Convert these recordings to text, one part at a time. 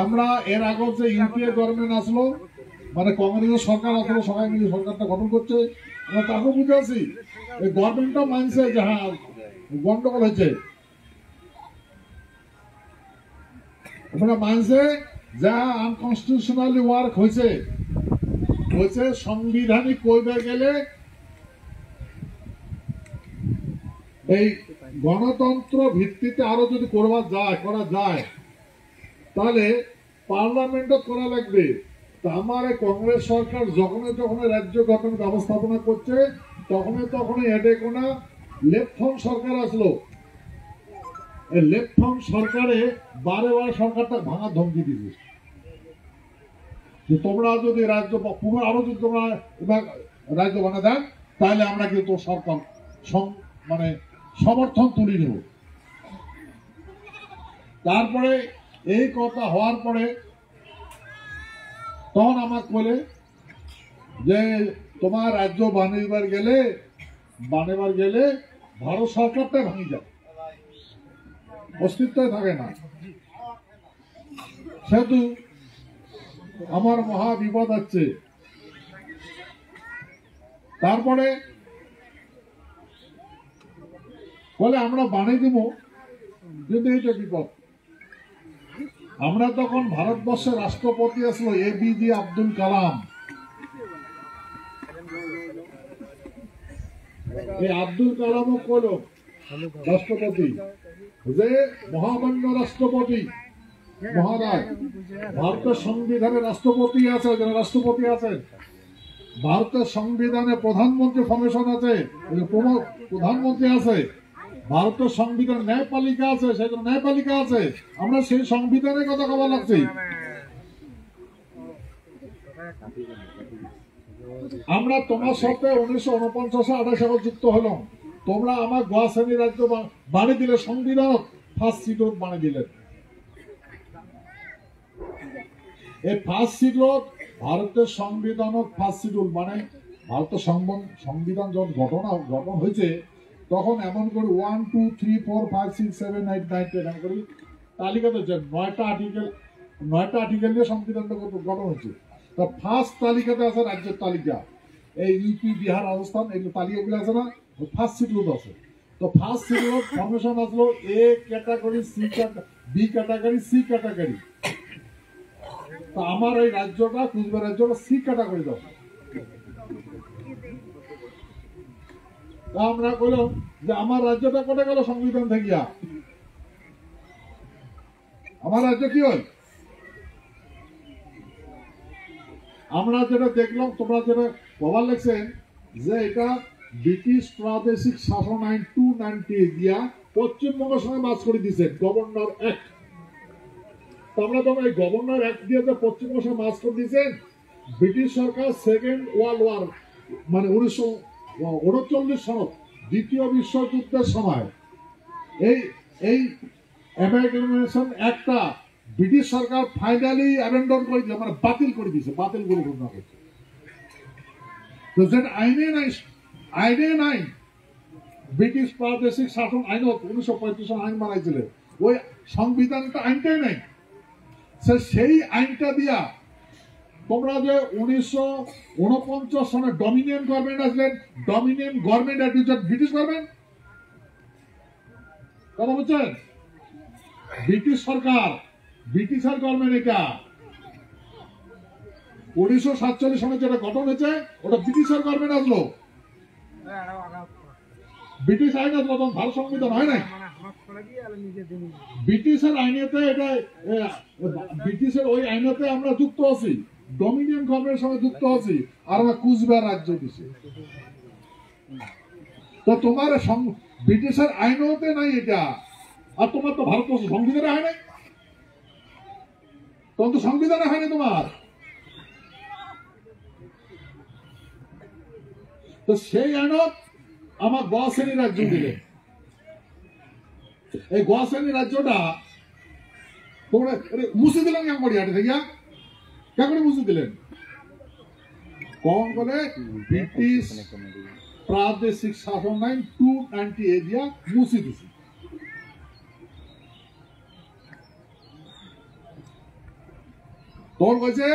আমরা এর আগে যে ইউপিএ গভর্নমেন্ট আসলো, মানে কংগ্রেসের সরকার আসলো, সবাই মিলে সরকারটা গঠন করছে, আমরা তাকেও বুঝে আছি। এই গভর্নমেন্টও মানছে যে হ্যাঁ গন্ডগোল হয়েছে, ওখানে মানছে যা আনকনস্টিটিউশনালি ওয়ার্ক হয়েছে সাংবিধানিক কইবে গেলে এই গণতন্ত্র ভিত্তিতে আরো যদি করা যায় তাহলে পার্লামেন্টও করা লাগবে। তা আমার কংগ্রেস সরকার যখন রাজ্য গঠন ব্যবস্থাপনা করছে তখন এডে কোনা লেফট সরকার আসলো। এই লেফট সরকারে বারে সরকারটা ভাঙা ধমকি দিয়েছে যে তোমরা যদি রাজ্য পুনর আরো যদি তোমরা রাজ্য বানা দেন তাহলে আমরা কিন্তু সরকার মানে সমর্থন তুলে নেব। তারপরে এই কথা হওয়ার পরে তখন আমার বলে যে তোমার রাজ্য বানাইবার গেলে ভারত সরকারটা ভাঙি যাবে, অস্তিত্ব থাকে না। সেহেতু আমার মহা বিপদ আছে। তারপরে বলে আমরা বানিয়ে দিব, কিন্তু এইটা বিপদ। আমরা তখন ভারতবর্ষের রাষ্ট্রপতি আসলো এপিজে আব্দুল কালাম। এই আব্দুল কালামও কল রাষ্ট্রপতি, যে মহামান্য রাষ্ট্রপতি মহারাজ, ভারতের সংবিধানে রাষ্ট্রপতি আছে, ভারতের সংবিধানে প্রধানমন্ত্রী কমিশন আছে, প্রধানমন্ত্রী আছে, ভারতের সংবিধান ন্যায়পালিকা আছে, সেই ন্যায়পালিকা আছে। আমরা সেই সংবিধানের কথা কবা লাগছি। আমরা তোমার সাথে 1949-28 যুক্ত হলাম। তোমরা আমার গোয়া শ্রেণী রাজ্য বানিয়ে দিলে, সংবিধান ফার্স্ট শিডিউল বানিয়ে দিলেন। এই ফার্স্ট শিডিউল ভারতের সংবিধান ফার্স্ট শিডিউল মানে ভারতের সংবিধান যখন গঠন হয়েছে তখন এমন করে 1 2 3 4 5 6 7 8 9 10 এমন করে তালিকাতে 9টা আর্টিকেল নিয়ে সংবিধানটা গঠন হয়েছে। তো ফার্স্ট তালিকাতে আছে রাজ্যের তালিকা, এই ইউপি বিহার রাজস্থান এই তালিকাগুলো আছে না, ফার্স্ট শিডিউল আছে। তো ফার্স্ট শিডিউল ফরমেশন আসলো A category, B category, C category. তো আমার এই রাজ্যটা কুচবিহার রাজ্যটা সি ক্যাটাগরি দাও। আমরা কইলাম যে আমার রাজ্যটা কোটে গেল সংবিধান থেকে, আমার রাজ্য কি হয়? আমরা যেটা দেখলাম, তোমরা যেটা বলার লাগছেন যে এটা ব্রিটিশ প্রাদেশিক শাসন আইন 290 দিয়া পশ্চিমবঙ্গের সঙ্গে মাছ করে দিয়েছে গভর্নর অ্যাক্ট। আমরা তখন এই গভর্নর অ্যাক্ট দিয়ে যে পশ্চিমবঙ্গের সঙ্গে মাছ করে দিয়েছেন ব্রিটিশ সরকার সেকেন্ড ওয়ার্ল্ড ওয়ার মানে 1939 সনত দ্বিতীয় বিশ্বযুদ্ধের সময় এই অ্যামেন্ডমেন্ট অ্যাক্টটা ব্রিটিশ সরকার ফাইনালি অ্যাবেন্ডন করে দিয়েছে, মানে বাতিল করে দিয়েছে, বাতিল করে ঘোষণা করছে। তো যেটা আইনে নাই ব্রিটিশ প্রাদেশিক শাসন আইন 1935 আইন বানাইছিলেন, ওই সংবিধানটা আইনটাই নাই। সেই আইনটা দিয়া তোমরা যে 1949 সনে ডমিনিয়ন গভর্নমেন্ট আসলেন, dominion government administrate British government, কথা বলছেন? ব্রিটিশ সরকার, ব্রিটিশের গভর্নমেন্ট। এটা 1947 সনে যেটা গঠন হয়েছে ওটা ব্রিটিশের গভর্নমেন্ট আসলো, ব্রিটিশ আইন আসলো, তখন ভারত সংবিধান হয় নাই। ব্রিটিশের আইনেতে এটা ব্রিটিশের ওই আইনেতে আমরা যুক্ত আছি, ডমিনিয়ন গভর্নমেন্টের সঙ্গে যুক্ত আছি, আর আমরা কুচবিহার রাজ্য দিছি। তো তোমার ব্রিটিশের আইনতে নাই এটা, আর তোমার তো ভারতবর্ষ সংবিধানে হয় নাই, তখন তো সংবিধানে হয়নি তোমার। তো সেই আইনত আমার গোয়া শ্রেণী রাজ্য দিলে, এই গোয়া শ্রেণী রাজ্যটা তোমরা মুছে দিলেন কেমন করি হাটে থেকে, কেমন মুছে দিলেন? কখন বলে ব্রিটিশ প্রাদেশিক শাসন আইন 290A দিয়া মুছি দিছে। তোর কাছে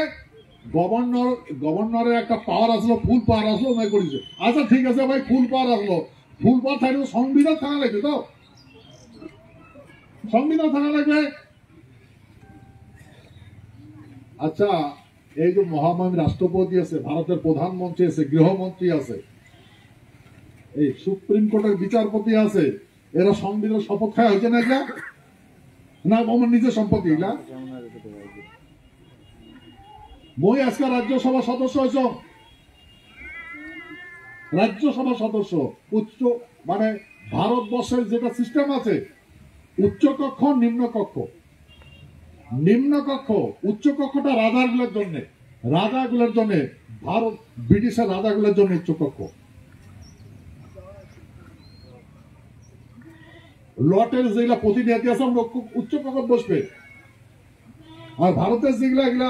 গভর্নরের একটা পাওয়ার আসলো, ফুল পাওয়ার আসলো, ওই করেছে। আচ্ছা ঠিক আছে ভাই, ফুল পাওয়ার আসলো, ফুল পাওয়ার থাকলে সংবিধান থাকা লাগবে, তো সংবিধান থাকা লাগবে। আচ্ছা, এই যে মহামান্য রাষ্ট্রপতি আছে, ভারতের প্রধানমন্ত্রী আছে, গৃহমন্ত্রী আছে, এই সুপ্রিম কোর্টের বিচারপতি আছে, এরা সংবিধান শপথ খায় হয়েছে না? এটা না আমার নিজের সম্পত্তি না। মই আজকে রাজ্যসভা সদস্য হয়েছ, রাজ্যসভা সদস্য উচ্চ, মানে ভারতবর্ষের যেটা সিস্টেম আছে উচ্চ কক্ষ নিম্ন কক্ষ, নিম্ন কক্ষ উচ্চ কক্ষটা রাজাগুলোর জন্য, রাজাগুলোর জন্য, ভারত ব্রিটিশের রাজাগুলোর জন্য উচ্চ কক্ষ। লটের যেগুলা প্রতিনিধি আছে উচ্চ কক্ষ বসবে, আর ভারতের যেগুলা এগুলা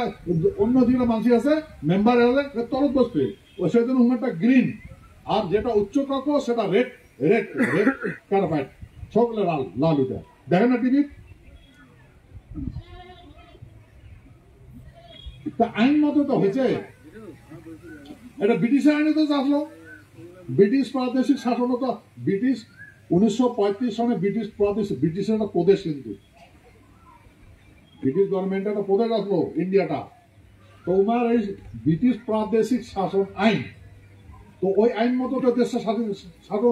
অন্য যেগুলো মানুষ আছে মেম্বার তলত বসবে, ও সেই জন্য উন্নতটা গ্রিন, আর যেটা উচ্চ কক্ষ সেটা রেড, রেড রেড কার্পাইট, সকলে লাল, লাল উঠে দেখেন না টিভি। তা আইন মতো তো হয়েছে, এটা ব্রিটিশের আইনে তো আসলো। ব্রিটিশ প্রাদেশিক শাসন তো ব্রিটিশ 1935 সনে ব্রিটিশ প্রদেশ, ব্রিটিশের একটা প্রদেশ, কিন্তু ব্রিটিশ গভর্নমেন্ট একটা প্রদেশ আসলো ইন্ডিয়াটা। তোমার এই ব্রিটিশ প্রাদেশিক শাসন আইন, তো ওই আইন মতো তো দেশটা শাসন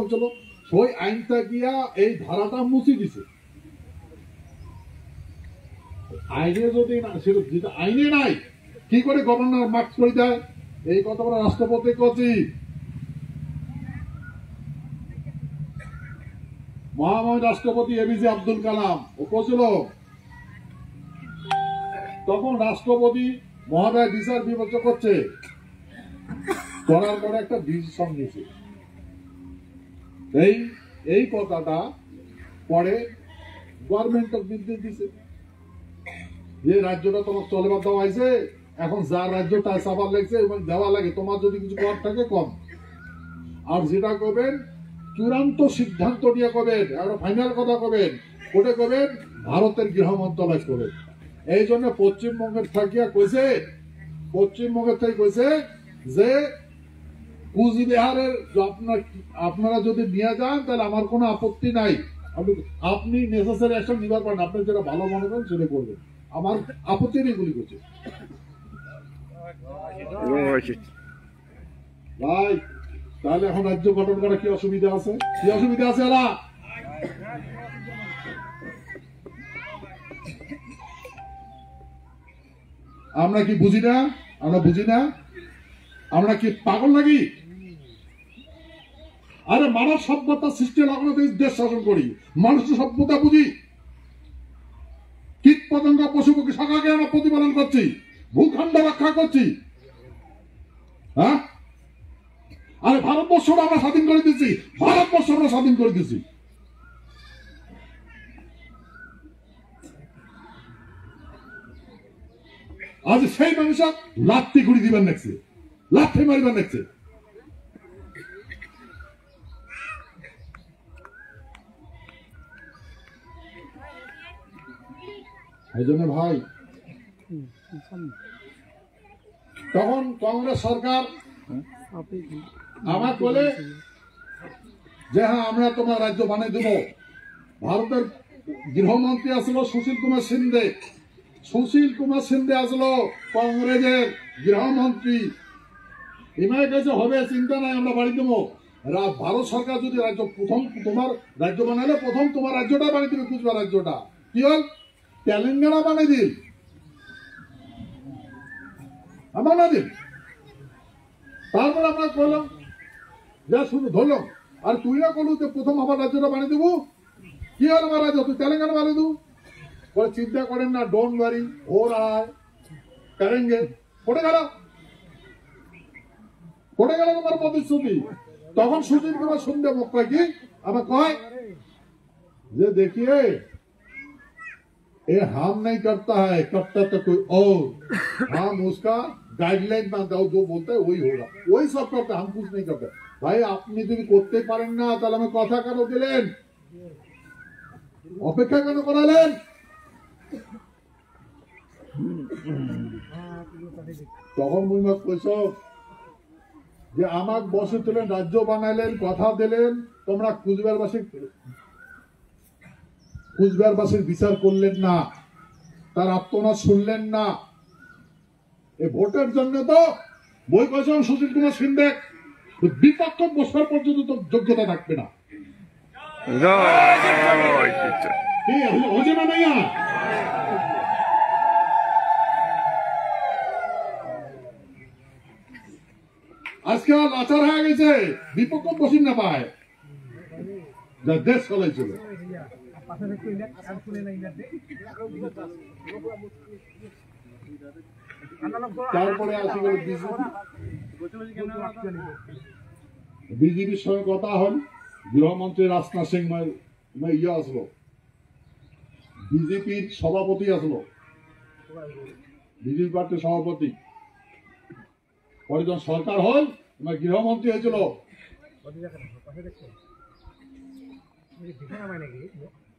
হচ্ছিল, ওই আইনটা গিয়া এই ধারাটা মুছি দিছে। আইনে যদি না, সেটা আইনে নাই, কি করে গভর্নর মার্কস করে দেয়? এই কথা বলে রাষ্ট্রপতি করছি। মহামহিম রাষ্ট্রপতি এপিজে আব্দুল কালাম ও করছিল, তখন রাষ্ট্রপতি মহোদয় বিচার বিবেচনা করছে, করার পরে একটা ডিসিশন নিয়েছে। এই কথাটা পরে গভর্নমেন্ট নির্দেশ দিছে যে রাজ্যটা তোমার চলবার দেওয়া হয়েছে, এখন যার রাজ্য তাই চাবার লাগছে এবং দেওয়া লাগে, তোমার যদি কিছু কর থাকে কম, আর যেটা করবেন চূড়ান্ত সিদ্ধান্ত নিয়ে করবেন, একটা ফাইনাল কথা করবেন, ওটা করবেন ভারতের গৃহ মন্ত্রণালয় করবেন। এই জন্য পশ্চিমবঙ্গের থাকিয়া কইছে, পশ্চিমবঙ্গের থেকে কইছে যে কুচবিহারের আপনারা যদি নিয়ে যান তাহলে আমার কোনো আপত্তি নাই, আপনি নেসেসারি অ্যাকশন নিবার পারেন, আপনি যেটা ভালো মনে করেন সেটা করবেন, আমার আপত্তি নেই গুলি করছে। ভাই তাহলে এখন রাজ্য গঠন করা কি অসুবিধা আছে? কি অসুবিধা আছে? এরা আমরা কি বুঝি না? আমরা বুঝি না? আমরা কি পাগল নাকি? আরে মানব সভ্যতা সৃষ্টি লাগানো দেশ শাসন করি, মানুষ সভ্যতা বুঝি, কীট পতঙ্গ পশু পক্ষী সকালকে আমরা প্রতিপালন করছি, ভূখণ্ড রক্ষা করছি। হ্যাঁ, আরে ভারতবর্ষটা আমরা স্বাধীন করে দিচ্ছি, ভারতবর্ষ আমরা স্বাধীন করে দিচ্ছি। আজ সেই মানুষের লাত্তি ঘুরি দিবেন দেখছে, লাথি মারিবেন দেখছে। এই জন্য ভাই তখন কংগ্রেস সরকার আমার বলে যে হ্যাঁ আমরা তোমার রাজ্য বানিয়ে দেব। ভারতের গৃহমন্ত্রী আসলো সুশীল কুমার সিন্ধে, সুশীল কুমার সিন্ধে আসলো কংগ্রেসের গৃহমন্ত্রী, এমআই কাছে হবে চিন্তা নাই, আমরা বাড়ি দেবো। ভারত সরকার যদি রাজ্য প্রথম তোমার রাজ্য বানালে প্রথম তোমার রাজ্যটা বানিয়ে দেবে, কুচবিহার রাজ্যটা কি হল তেলেঙ্গানা বানিয়ে দিল, বানা দিল। তারপর আমরা করলাম যা শুধু ধরলাম, আর তুই না করলু যে প্রথম আমার রাজ্যটা বানিয়ে দেবো, কি হল আমার রাজ্য তুই তেলেঙ্গানা বানিয়ে দেবো। বলে চিন্তা করেন না, ডোন্ট ওয়ারি, हो रहा है, करेंगे। পড়ে গেল, পড়ে গেল তোমার প্রতিশ্রুতি। তখন সুশীল কুমার সিন্ধে মুখ কি আমার কয় যে देखिए ये हम नहीं करता है, करता तो कोई और, हम उसका गाइडलाइन मानता हूं, जो बोलता है वही होगा, वही सब करता है, हम कुछ नहीं करते। ভাই আপনি যদি করতে পারেন না তাহলে আমি কথা কেন দিলেন, অপেক্ষা কেন করালেন? তখন মুইমাক কইস যে আমাক বসে তুলেন, রাজ্য বানাইলেন, কথা দিলেন, তোমরা কুচবিহারবাসীর বিচার করলেন না, তার আত্মনাদ শুনলেন না। এই ভোটের জন্য তো বই কয়েছেন সুশীল কুমার সিন্ধে বিপক্ষ বসার পর্যন্ত তো যোগ্যতা থাকবে না। না নাই আজকে লাচার হয়ে গেছে, বিপক্ষ বসিন না পায়, যা দেশ চলাইছিল। তারপরে আসি গেল বিজেপির সঙ্গে কথা হল, গৃহমন্ত্রী রাজনাথ সিং ইয়ে আসলো, বিজেপির সভাপতি আসলো, বিজেপি পার্টির সভাপতি। পরে যখন সরকার হল, গৃহমন্ত্রী হয়েছিল,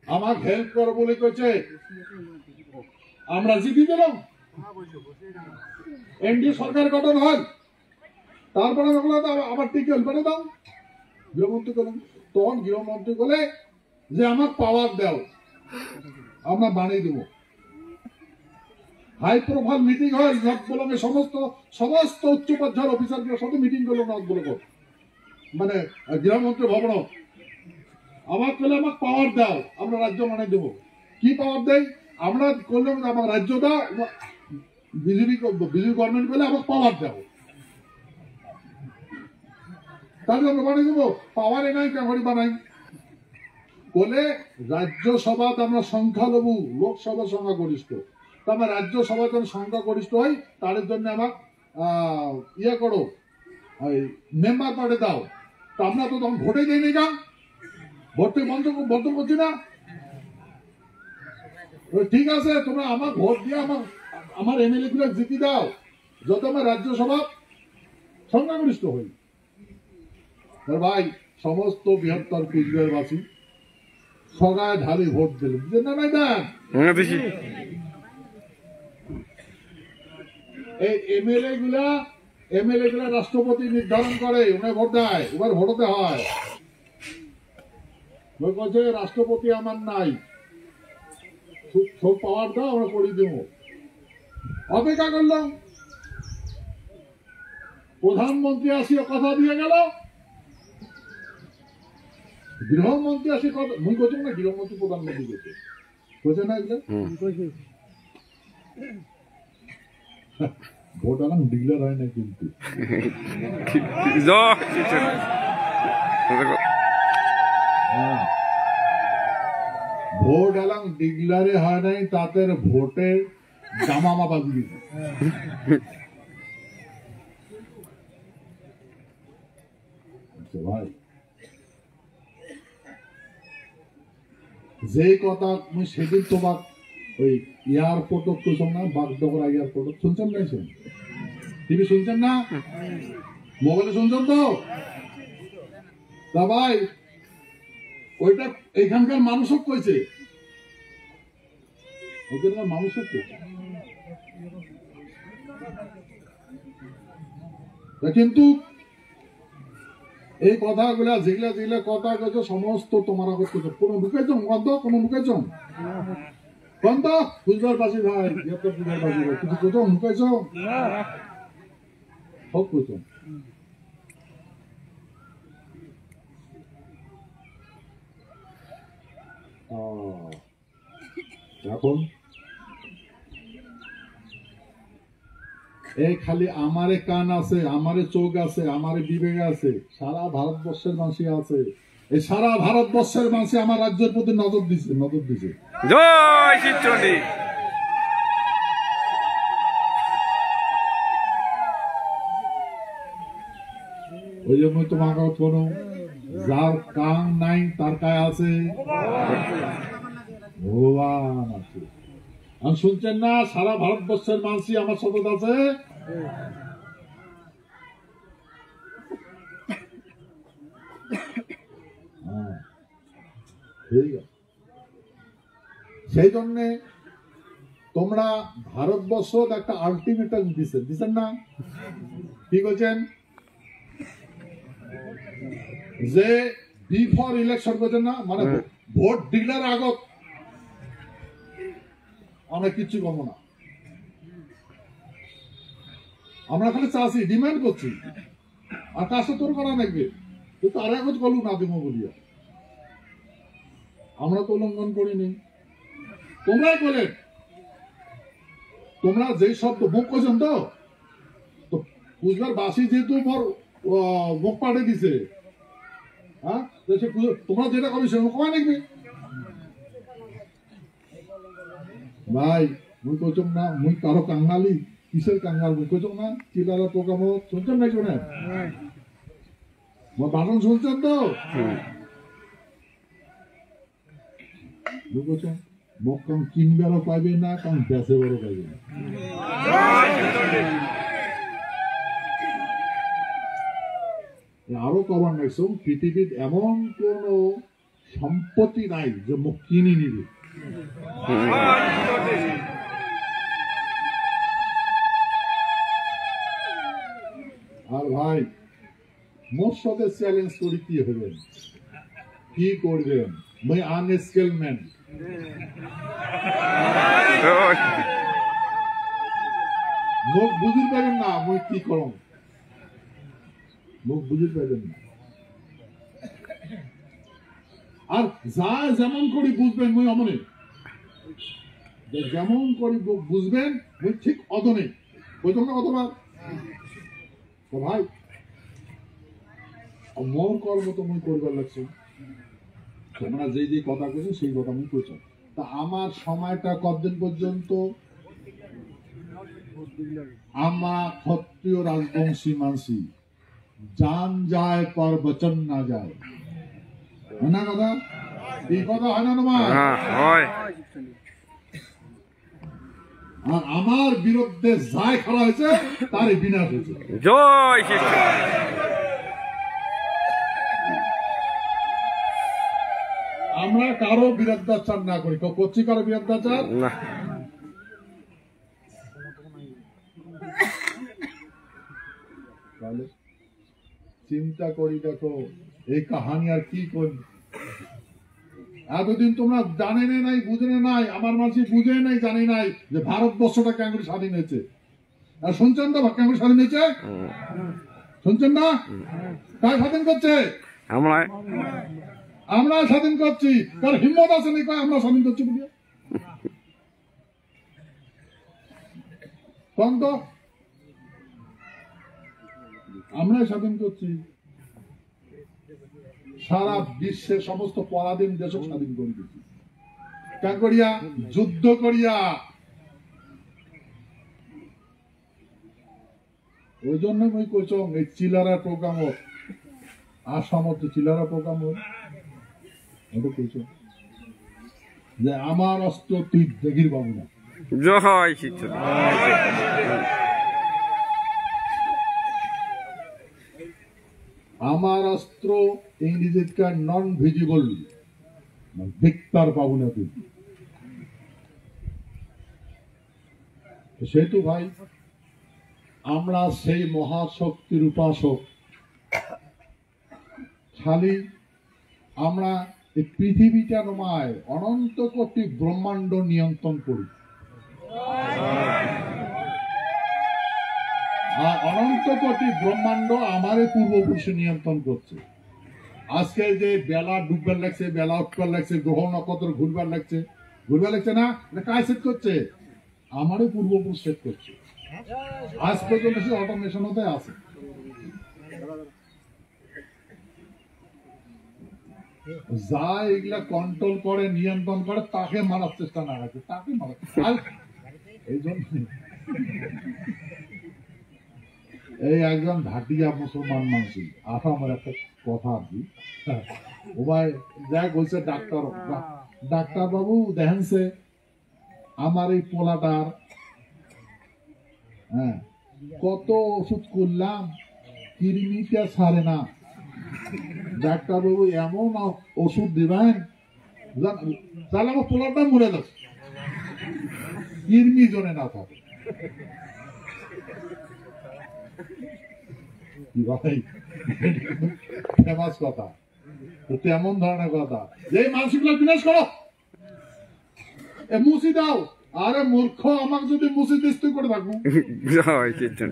আমার হেল্প করো বলে কইছে, আমরা জিতি দিলাম, এনডিএ সরকার গঠন হয়। তারপরে আবার টিকে পেটে দাও, গৃহমন্ত্রী করলাম। তখন গৃহমন্ত্রী বলে যে আমার পাওয়ার দাও, আমরা বানিয়ে দেব। হাই প্রোফাইল মিটিং হয়, নর্থ ব্লকে সমস্ত উচ্চ পর্যায়ের অফিসারগুলোর সাথে মিটিং করলো নর্থ ব্লক, মানে গৃহমন্ত্রী ভবন। আমার করলে আমাকে পাওয়ার দাও, আমরা রাজ্য বানিয়ে দেবো। কি পাওয়ার দেয়? আমরা করলাম আমার রাজ্য দাও, বিজেপি গভর্নমেন্ট করলে আমাকে পাওয়ার দাও, তাহলে আমরা বানিয়ে দেবো। পাওয়ারে নাই কেমন বানাই বলে, রাজ্যসভাতে আমরা সংখ্যালঘু, লোকসভা সংখ্যাগরিষ্ঠ, তো আমার রাজ্যসভা যখন সংখ্যাগরিষ্ঠ হয় তাদের জন্য আমার ইয়ে করো, মেম্বার পাঠে দাও। তো আমরা তো তখন ভোটে দিইনি, গান ভোটে বন্ধ করছি না। ঠিক আছে, তোমরা আমার ভোট দিয়ে আমার এমএলএ গুলো জিতি দাও, যত আমার রাজ্যসভা সংখ্যাগরিষ্ঠ হই। ভাই সমস্ত বৃহত্তর কুচবিহারবাসী সগায় ঢালে ভোট দিলেন, না নাই দেন। এই এমএলএ গুলা রাষ্ট্রপতি নির্ধারণ করে, উনি ভোট দেয়, এবার ভোটতে হয়। বলছে রাষ্ট্রপতি আমার নাই, সব পাওয়ার দাও, আমরা করিয়ে দেবো। অপেক্ষা করলাম, প্রধানমন্ত্রী আসিয়া কথা দিয়ে গেল, গৃহমন্ত্রী আসি কথা মুই করছি না, গৃহমন্ত্রী প্রধানমন্ত্রী করছে করছে না, এগুলো ভোট আলাম ডিক্লেয়ার হয় না কিন্তু। ভোট এলাম ডিক্লারে হয় নাই, তাদের ভোটে জামা মাপা দিয়েছে। ভাই যে কথা আমি সেদিন তোমার ওই এয়ারপোর্ট শুনছেন না, বাগডোগরা এয়ারপোর্ট শুনছেন না, টিভি শুনছেন না, মোবাইলে শুনছেন তো? তা ভাই ওইটা এখানকার মানুষও কইছে, এখানকার মানুষও কইছে, কিন্তু এই কথাগুলা যেগুলা কথা কইছো সমস্ত তোমার আগত কইছো, কোনো ঢুকাইছ গন্ধ, কোনো ঢুকাইছ গন্ধ, কুচবিহারবাসী ভাই, কুচবিহারবাসী ভাই কিছু কইছো ঢুকাইছ, সব কইছো। এখন এই খালি আমারে কান আছে, আমারে চোখ আছে, আমারে বিবেক আছে, সারা ভারতবর্ষের মানুষই আছে। এই সারা ভারতবর্ষের মানুষ আমার রাজ্যের প্রতি নজর দিছে। জয় শিবচন্ডী। ওই জন্য তোমার কোন যার কান নাই তার কায় আছে ভগবান আছে। আর শুনছেন না, সারা ভারতবর্ষের মানুষই আমার সতত আছে। ঠিক আছে, সেই জন্যে তোমরা ভারতবর্ষ একটা আলটিমেটাম দিচ্ছেন না, কি বলছেন যে বিফোর ইলেকশন করছেন না, মানে ভোট ডিক্লেয়ার আগত আমরা কিচ্ছু কমো না, আমরা খালি চাষি ডিমান্ড করছি আর তার সাথে তোর করা লাগবে, তো আর এক কলু না দিব বলিয়া আমরা তো উল্লঙ্ঘন করিনি, তোমরাই বলেন, তোমরা যে শব্দ মুখ করছেন তো বুঝবার বাসি যেহেতু মুখ পাঠে দিছে, হ্যাঁ তোমরা যেটা করবে সেটা কমায় দেখবে ভাই, মুই কইছম না মুই কারো কাঙ্গালি, কিসের কাঙ্গাল মুই কইছম না, চিলারা প্রোগ্রাম শুনছেন না শোনেন, বাটন শুনছেন তো, মুই কইছম মোক কাম কিনবারও পাইবে না, কাম বেচেবারও পাইবে না। আরো কবার নাইছো, পৃথিবীর এমন কোন সম্পত্তি নাই যে মুখ কিনে নিবে, আর ভাই মোর সাথে চ্যালেঞ্জ করি কি হবেন, কি করবেন, মই আনস্কেল ম্যান, মুখ বুঝির পাবেন না মই কি করম, মুখ বুঝির পাবেন না, আর যা যেমন করি বুঝবেন মই অমনে, যেমন করি বুঝবেন মই ঠিক অদনে, বুঝলাম না কতবার, তো ভাই মোর কর্ম তো মই করবার লাগছে, তোমরা যে যে কথা কইছো সেই কথা মই কইছো, তা আমার সময়টা কতদিন পর্যন্ত, আমার ক্ষত্রিয় রাজবংশী মানসি জান যায় পর বচন না যায়, না কথা এই কথা হয় না তোমার, আর আমার বিরুদ্ধে যাই খারাপ হয়েছে তার বিনাশ হয়েছে, জয় শিষ্য। আমরা কারো বিরুদ্ধাচার না করি, কেউ করছি কারো বিরুদ্ধাচার না, তাহলে চিন্তা করি দেখো এই কাহানি আর কি করি, এতদিন তোমরা জানে নাই বুঝে নাই, আমার মানুষ বুঝে নাই জানি নাই যে ভারতবর্ষটা কেন করে স্বাধীন হয়েছে, আর শুনছেন তো কেন করে স্বাধীন হয়েছে, শুনছেন না, কার স্বাধীন করছে, আমরা স্বাধীন করছি, কার হিম্মত আছে নাকি আমরা স্বাধীন করছি বলিয়া, তখন তো আমরাই স্বাধীন করছি, সারা বিশ্বের সমস্ত পরাধীন দেশ স্বাধীন করে দিচ্ছি, কেন করিয়া, যুদ্ধ করিয়া, ওই জন্য মই কইছম এই চিলারা প্রোগ্রাম আসামত চিলারা প্রোগ্রাম কইছম যে আমার অস্ত্র তুই দেখির পাবো না, জয় শিষ্য। আমার অস্ত্র ইংরেজিতে নন ভিজিবল, দেখতার পাবো না তুই, সেহেতু ভাই আমরা সেই মহাশক্তির উপাসক, খালি আমরা এই পৃথিবীটা নয় অনন্ত কোটি ব্রহ্মাণ্ড নিয়ন্ত্রণ করি, আর অনন্ত কোটি ব্রহ্মাণ্ড আমারই পূর্বপুরুষে নিয়ন্ত্রণ করছে, আজকে যে বেলা ডুববার লাগছে, বেলা উঠবার লাগছে, গ্রহ নক্ষত্র ঘুরবার লাগছে না, কাজ সেট করছে, আমারই পূর্বপুরুষ সেট করছে, আজ পর্যন্ত সে অটোমেশন হতে আছে, যা এগুলা কন্ট্রোল করে নিয়ন্ত্রণ করে তাকে মারার চেষ্টা না রাখে, তাকে মারা, এই জন্য এই একজন ভাটিয়া মুসলমান মানুষ আমার একটা কথা আর কি, ও ভাই যাই বলছে ডাক্তার বাবু দেখেনছে আমার এই পোলাটার, হ্যাঁ কত ওষুধ করলাম কৃমিটা ছাড়ে না, ডাক্তার বাবু এমন ওষুধ দিবেন তাহলে আমার পোলারটা মরে যাচ্ছে, কৃমি জনে না থাকে। কি ভাই, ফেমাস কথা, তো তেমন ধরনের কথা যে মানসিকগুলো বিনাশ করো, এ মুছি দাও। আরে মূর্খ, আমাকে যদি মুছি দিস তুই করে থাকবো, জয় কীর্তন।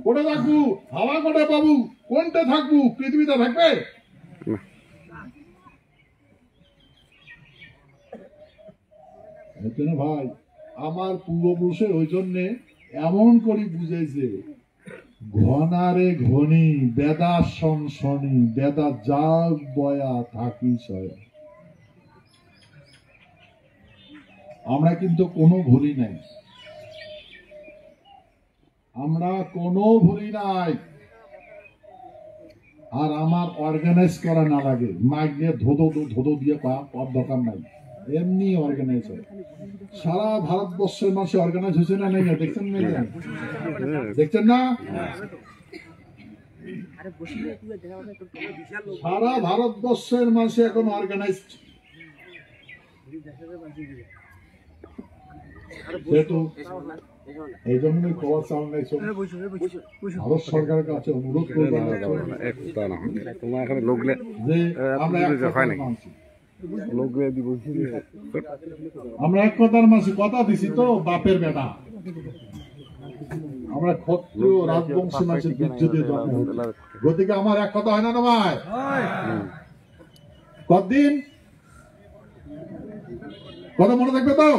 করে থাকবো, হাওয়া করে বাবু, কোনটা থাকবো, পৃথিবীতে থাকবে? ভাই আমার পূর্বপুরুষে ওই জন্যে এমন করে বুঝাইছে, ঘনারে ঘনি বেদা শনি বেদা যাগ বয়া থাকি সয়। আমরা কিন্তু কোনো ভুলি নাই, আমরা কোনো ভুলি নাই। আর আমার অর্গানাইজ করা না লাগে, মাইক দিয়ে ধোদো দিয়ে পাওয়ার দরকার নাই, এমনি অর্গানাইজ হয়। সারা ভারতবর্ষের মাসে অর্গানাইজ হয়েছে না নেই? দেখছেন না, দেখছেন না? সারা ভারতবর্ষের মাসে এখন অর্গানাইজ। এই জন্য খবর চালাই ভারত সরকারের কাছে অনুরোধ করবো যে আমরা এক কথার মাসে কথা দিছি তো, বাপের বেটা আমরা ক্ষত্রিয় রাজবংশী মাসের বীর্য দিয়ে জন্ম হতো, গতিকে আমার এক কথা হয় না না ভাই? কতদিন কথা মনে থাকবে তো?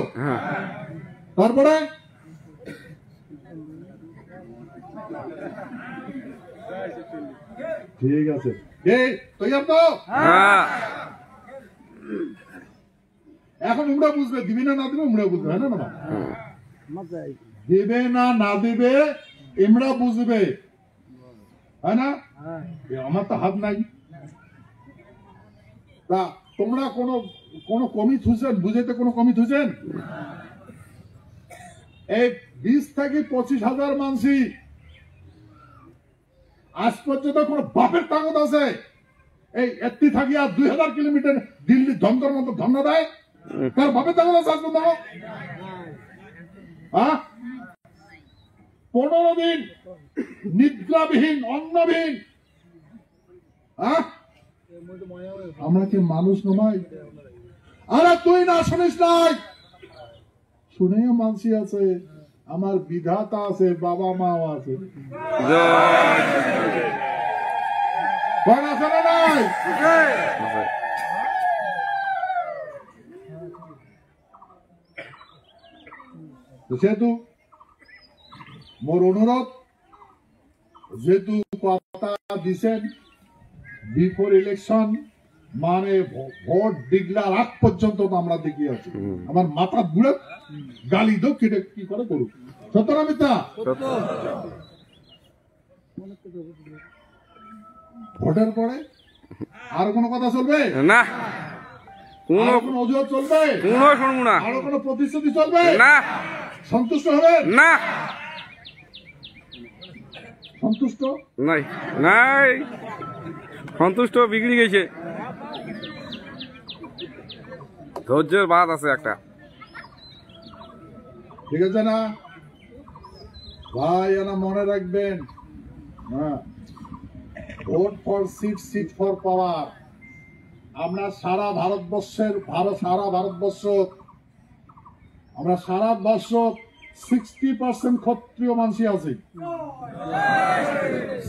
তারপরে ঠিক আছে, তৈরি তো? এখন উমরা বুঝবে, দিবি না না দিবে উমরা বুঝবে, হয় না না? দিবে না না দিবে ইমরা বুঝবে, হয় না? আমার তো হাত নাই। তা তোমরা কোনো কমি থুছেন, বুঝাইতে কোনো কমি থুছেন? এই 20 থেকে 25,000 মানসি আজ পর্যন্ত কোন বাপের তাগত আছে এই এত্তি থাকি আর 2000 কিলোমিটার দিল্লি ধমকার মতো ধর্ণা দেয়? তার বাপের তাগত আছে আজ পর্যন্ত? 15 দিন নিদ্রাবিহীন, অন্নবিহীন। আমরা কি মানুষ নয়? আরে তুই না শুনিস নাই, শুনে মানসি আছে, আমার বিধাতা আছে, বাবা মাও আছে। সেহেতু মোর অনুরোধ, যেহেতু কথা দিছেন বিফোর ইলেকশন মানে ভোট ডিক্লার আগ পর্যন্ত আমরা দেখি আছি, আমার মাথা ঘুরে গালি দো কেটে কি করে করুক, সত্য না মিথ্যা? ভোটের পরে আর কোনো কথা চলবে না, কোনো অজুহাত চলবে না, আরো কোনো প্রতিশ্রুতি চলবে না? সন্তুষ্ট হবে না? সন্তুষ্ট নাই, নাই সন্তুষ্ট বিগড়ে গেছে, ধৈর্যের বাদ আছে একটা। ঠিক আছে না ভাই? এনা মনে রাখবেন, vote for seat, seat for power. আমরা সারা ভারতবর্ষের আমরা সারা বর্ষ 60% ক্ষত্রিয় মানুষই আছি,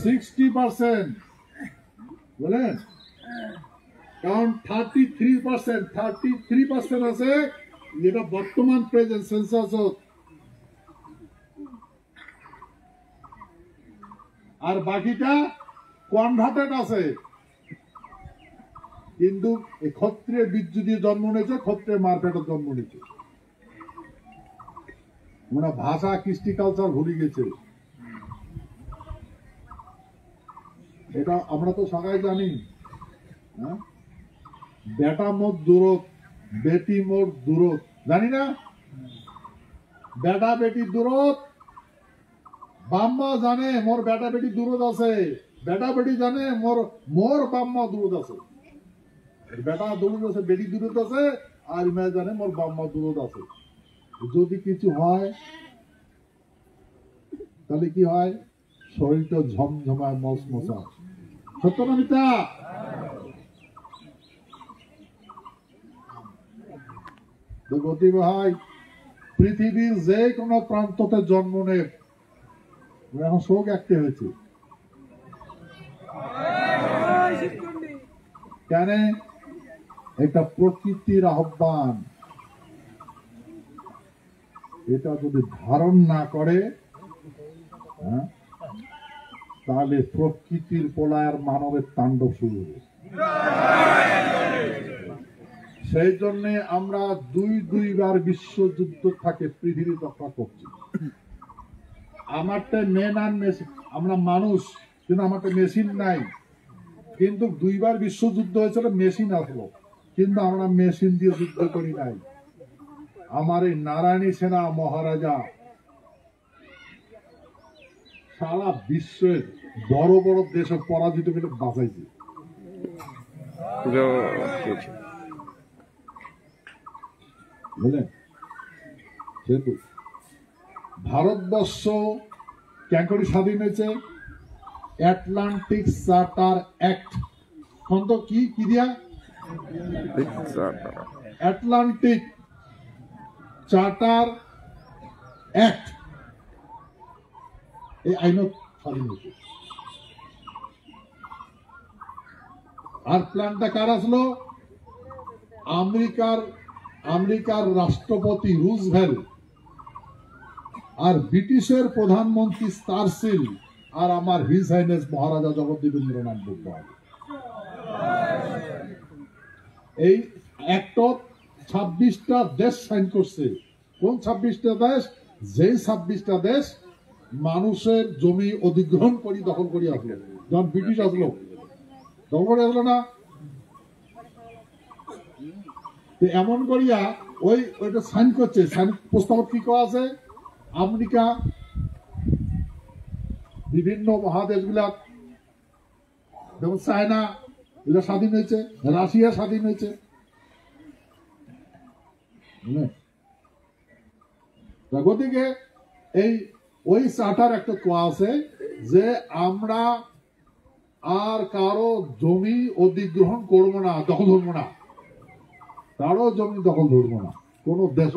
60% বলেন, কারণ 33% আছে যেটা বর্তমান প্রেজেন্ট সেন্সাস। আর বাকিটা কনভার্টেড আছে, কিন্তু এই ক্ষত্রিয়ের বীর্য দিয়ে জন্ম নিয়েছে, ক্ষত্রিয়ের মারপেটের জন্ম নিয়েছে। আমরা ভাষা, কৃষ্টি, কালচার ভুলে গেছে, এটা আমরা তো সবাই জানি। বেটা মোর দূরত, বেটি মোর দূরত, জানি না? বেটা বেটি দূরত, বাম্মা জানে মোর বেটা বেটি দূরত আছে, বেটা বেটি জানে মোর বাম্মা দূরত আছে। বেটা দূরত আছে, বেটি দূরত আছে, আর মেয়ে জানে মোর বাম্মা দূরত আছে। যদি কিছু হয় তাহলে কি হয়, শরীরটা ঝমঝমায় মশমশা। সত্য না মিথ্যা? গতি ভাই, পৃথিবীর যে কোনো প্রান্ততে জন্ম নেই, এখন শোক একটা হয়েছে কেন? এটা প্রকৃতির আহ্বান। এটা যদি ধারণ না করে, তাহলে প্রকৃতির পলায়র মানবের তাণ্ডব শুরু হবে। সেই জন্য আমরা দুইবার বিশ্বযুদ্ধ থাকে পৃথিবী রক্ষা করছি। আমারটা মেন আর মেশিন, আমরা মানুষ, কিন্তু আমারটা মেশিন নাই। কিন্তু দুইবার বিশ্বযুদ্ধ হয়েছিল, মেশিন আসলো, কিন্তু আমরা মেশিন দিয়ে যুদ্ধ করি নাই। আমার এই নারায়ণী সেনা মহারাজা সারা বিশ্বের বড় বড় দেশে পরাজিত করে বাঁচাইছে। বুঝলেন? সেহেতু ভারতবর্ষ কেন করে স্বাধীন হয়েছে? Atlantic charter act. কি কি দিয়া? অ্যাটলান্টিক চার্টার অ্যাক্ট, এই আইনত স্বাধীন হয়েছে। আর প্ল্যানটা কার আসলো? আমেরিকার রাষ্ট্রপতি রুজভেল্ট আর ব্রিটিশের প্রধানমন্ত্রী চার্চিল আর আমার হিজ হাইনেস মহারাজা জগদ্দীপেন্দ্রনাথ বসুদেব। এই অ্যাক্টত 26টা দেশ সাইন করছে। কোন 26টা দেশ? যেই 26টা দেশ মানুষের জমি অধিগ্রহণ করি দখল করি আসলো, যখন ব্রিটিশ আসলো দখল করে আসলো না, এমন করিয়া ওইটা সাইন করছে। সাইন প্রস্তাবত কি করা আছে? আমেরিকা, বিভিন্ন মহাদেশগুলা, যেমন চায়না, এগুলো স্বাধীন হয়েছে, রাশিয়া স্বাধীন হয়েছে। গতিকে ওই চার্টার একটা কোয়া আছে যে আমরা আর কারো জমি অধিগ্রহণ করবো না, দখল ধরবো না, কারো জমি দখল ধরবো না, কোন দেশ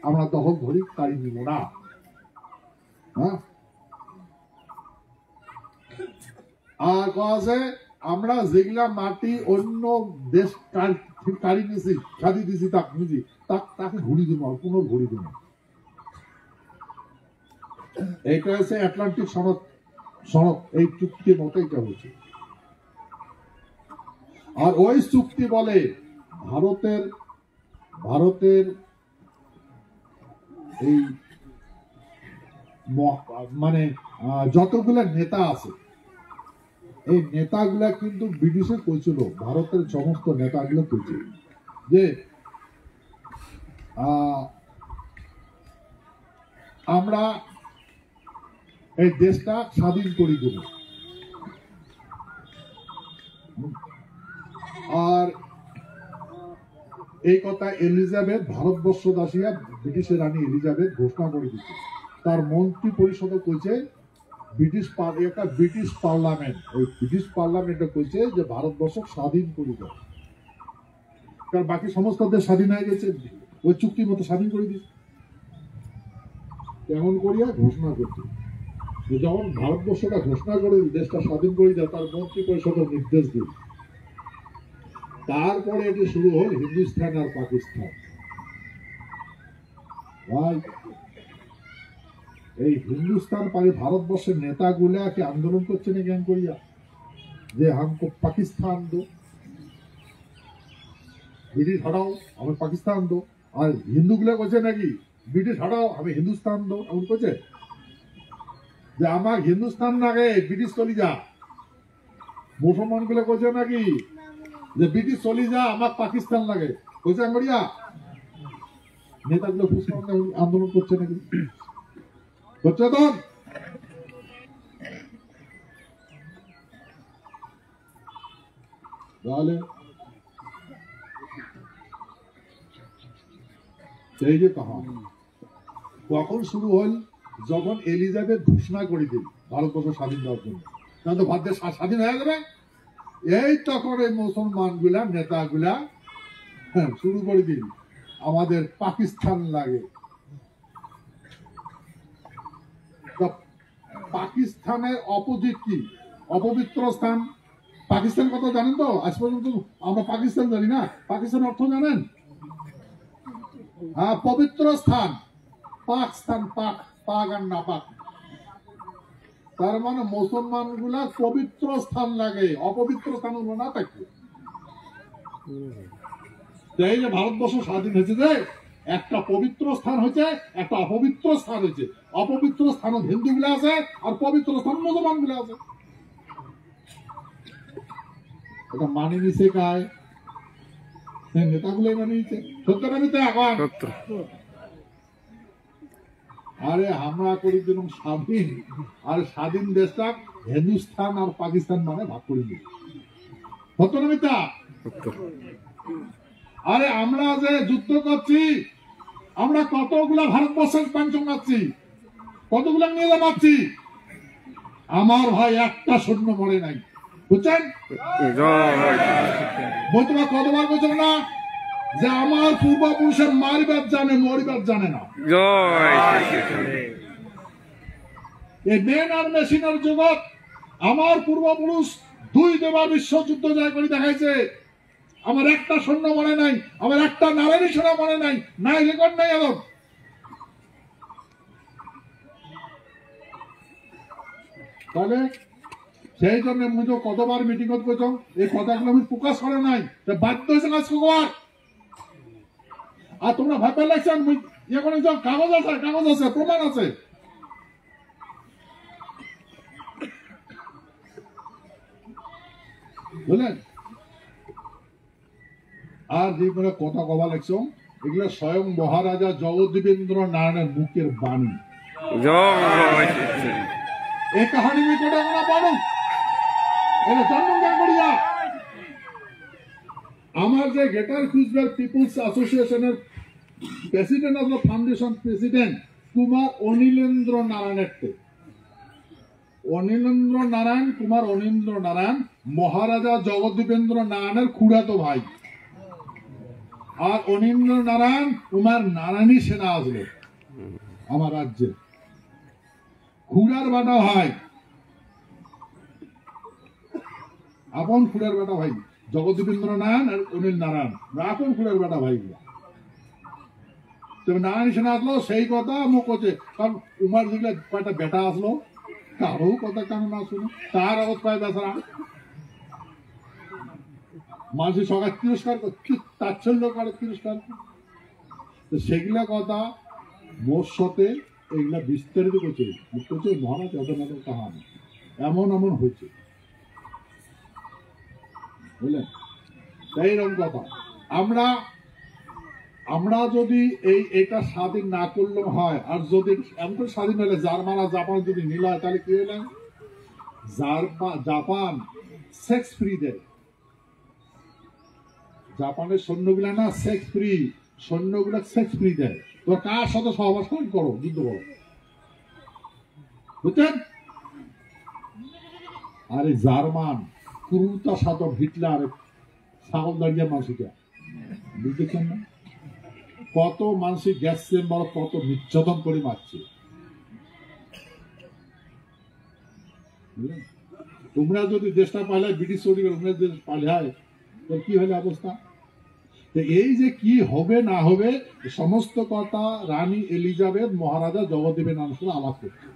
আমরা দখল ধরি কারি নিব না। হ্যাঁ, আর আছে আমরা যেগুলা মাটি অন্য দেশ কারি নিছি, খাদি দিছি, তাকে ঘুরি দিব, কোনো ঘুরি দিব। এইটা হচ্ছে আটলান্টিক সনদ, এই চুক্তির মতো এটা হচ্ছে। আর ওই চুক্তি বলে ভারতের এই মানে যতগুলা নেতা আছে, এই নেতাগুলা কিন্তু ব্রিটিশে কইছিল, ভারতের সমস্ত নেতাগুলো কইছিল যে আমরা এই দেশটা স্বাধীন করে দেব। আর এই কথা এলিজাবেথ, ভারতবর্ষ দাসিয়া ব্রিটিশের রানী এলিজাবেথ ঘোষণা করে দিচ্ছে। তার মন্ত্রী পরিষদে কইছে, ব্রিটিশ পার্লামেন্ট, ওই ব্রিটিশ পার্লামেন্টে কইছে যে ভারতবর্ষ স্বাধীন করে দেয়। কারণ বাকি সমস্ত দেশ স্বাধীন হয়ে গেছে, ওই চুক্তির মতো স্বাধীন করে দিচ্ছে। কেমন করিয়া ঘোষণা করছে, যখন ভারতবর্ষটা ঘোষণা করে দেশটা স্বাধীন করে দেয়, তার মন্ত্রী পরিষদের নির্দেশ দিল। তারপরে এটি শুরু হল হিন্দুস্তান আর পাকিস্তান। এই হিন্দুস্তান ভারতবর্ষের নেতাগুলা কি আন্দোলন করছে না জ্ঞান করিয়া যে হামকো পাকিস্তান দো, ব্রিটিশ হটাও, আমি পাকিস্তান দো। আর হিন্দুগুলা কইছে নাকি ব্রিটিশ হটাও, আমি হিন্দুস্তান দো, এমন কইছে যে আমার হিন্দুস্তান লাগে, ব্রিটিশ চলি যা। মুসলমান গুলো কইছে নাকি যে ব্রিটিশ চলি যা, আমার পাকিস্তান লাগে, কইছে আঙ্গড়িয়া। নেতাগুলো আন্দোলন করছে নাকি? করছে তো। তাহলে এই যে কাহানি কখন শুরু হল, যখন এলিজাবেথ ঘোষণা করে দিল ভারতবর্ষ স্বাধীন দেওয়ার জন্য, তাহলে তো ভারত স্বাধীন হয়ে যাবে। এই তখন এই মুসলমান গুলা নেতাগুলা শুরু করে দিল আমাদের পাকিস্তান লাগে। পাকিস্তানের অপোজিট কি? অপবিত্র স্থান। পাকিস্তান কথা জানেন তো? আজ পর্যন্ত আমরা পাকিস্তান জানি না। পাকিস্তান অর্থ জানেন? হ্যাঁ, পবিত্র স্থান। পাকিস্তান, পাক, পাক আর না পাক। তার মানে মুসলমান গুলা পবিত্র স্থান লাগে, অপবিত্র স্থান না থাকে। এই যে ভারতবর্ষ স্বাধীন হয়েছে, যে একটা পবিত্র স্থান হয়েছে, একটা অপবিত্র স্থান হয়েছে। অপবিত্র স্থান হিন্দু গুলা আছে, আর পবিত্র স্থান মুসলমান গুলা আছে। এটা মানি নিছে কায়? নেতাগুলোই মানি নিচ্ছে। সত্য না মিথ্যা এখন? আরে আমরা করে দিলাম স্বাধীন, আর স্বাধীন দেশটা হিন্দুস্তান আর পাকিস্তান মানে ভাগ করে দিল। সত্য না মিথ্যা? আরে আমরা যে যুদ্ধ করছি, আমরা কতগুলা ভারতবর্ষের পেনশন পাচ্ছি, কতগুলা নিয়ে যাচ্ছি। আমার ভাই একটা সৈন্য মরে নাই, বুঝছেন? বলতে কতবার বলছো না যে আমার পূর্বপুরুষের মারিবার জানে, মরিবার জানে না। এই মেন আর মেশিনের জগৎ আমার পূর্বপুরুষ 2 দেবা বিশ্বযুদ্ধ জয় করে দেখাইছে। আমার একটা সৈন্য মনে নাই, আমার একটা নারায়ণী সেনা মনে নাই, নাই রেকর্ড নাই। এখন তাহলে সেই জন্য মুঝে কতবার মিটিং করছো, এই কথাগুলো আমি প্রকাশ করে নাই, বাধ্য হয়েছে কাজ করার। আর তোমরা ভাবতে লাগছেন ইয়ে করে যাও, কাগজ আছে, কাগজ আছে, প্রমাণ আছে। বুঝলেন? আর যেগুলো কথা কবা লাগছো, এগুলো স্বয়ং মহারাজা জগদ্দীপেন্দ্র নারায়ণের মুখের বাণী। এই কাহানি নিকটে আমরা পড়ো, এটা জন্মগ্রহণ করিয়া। আমার যে গ্রেটার কুচবিহার পিপুলস অ্যাসোসিয়েশনের president of the foundation president Kumar Anilendra নারায়ণের, অনিলেন্দ্র নারায়ণ, কুমার অনিলেন্দ্র নারায়ণ মহারাজা জগদ্দীপেন্দ্র নারায়ণের খুড়াতো ভাই। আর অনিলেন্দ্র নারায়ণ কুমার নারায়ণী সেনা আসলো আমার রাজ্যে, খুড়ার বেটা ভাই, আপন খুড়ার বেটা ভাই। জগদ্দীপেন্দ্র নারায়ণ আর অনিল নারায়ণ আপন খুড়ার বেটা ভাই। তবে নারায়ণী সেনা আসলো, সেই কথা মুখ হচ্ছে। কারণ উমার যেগুলা কয়টা বেটা আসলো, কারো কথা কেন না শুনে, তার আগত পায় বেচারা মানুষের সবাই তিরস্কার করছে, তাচ্ছল্য করে তিরস্কার। সেগুলা কথা মোর সাথে এগুলা বিস্তারিত করছে, মহারাজ অবনাথ কাহানি এমন এমন হয়েছে, বুঝলেন? এইরকম কথা। আমরা যদি এটা স্বাধীন না করলে হয়, আর যদি এমন স্বাধীন হলে জার্মান আর জাপান যদি নিল হয়, তাহলে কি হলেন? জাপান সেক্স ফ্রি দেয়। জাপানের সৈন্যগুলা না সেক্স ফ্রি, সৈন্যগুলা সেক্স ফ্রি দেয়। তো কার সাথে সহবাস করো, যুদ্ধ করো, বুঝছেন? আরে জার্মান ক্রুরতার সাথে হিটলার ছাগল দাঁড়িয়ে মানুষটা বুঝতেছেন না? কত মানুষের গ্যাস চেম্বার কত নির্যাতন করে মারছে। তোমরা যদি দেশটা পালায়, ব্রিটিশ তোমরা দেশ পালায়, তো কি হলে অবস্থা? এই যে কি হবে না হবে সমস্ত কথা রানী এলিজাবেথ মহারাজা জগদ্দীপের নাম শুনে আলাপ করছে,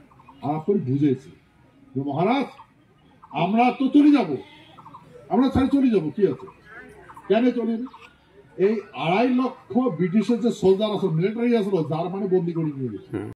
আলাপ করে বুঝেছে যে মহারাজ আমরা তো চলে যাব, আমরা ছাড়া চলে যাবো, কি আছে, কেন চলে যাবে? এই 2.5 লক্ষ ব্রিটিশের যে সোলজার আসলো, মিলিটারি আসলো, জার্মানি বন্দি করে নিয়ে গেছে।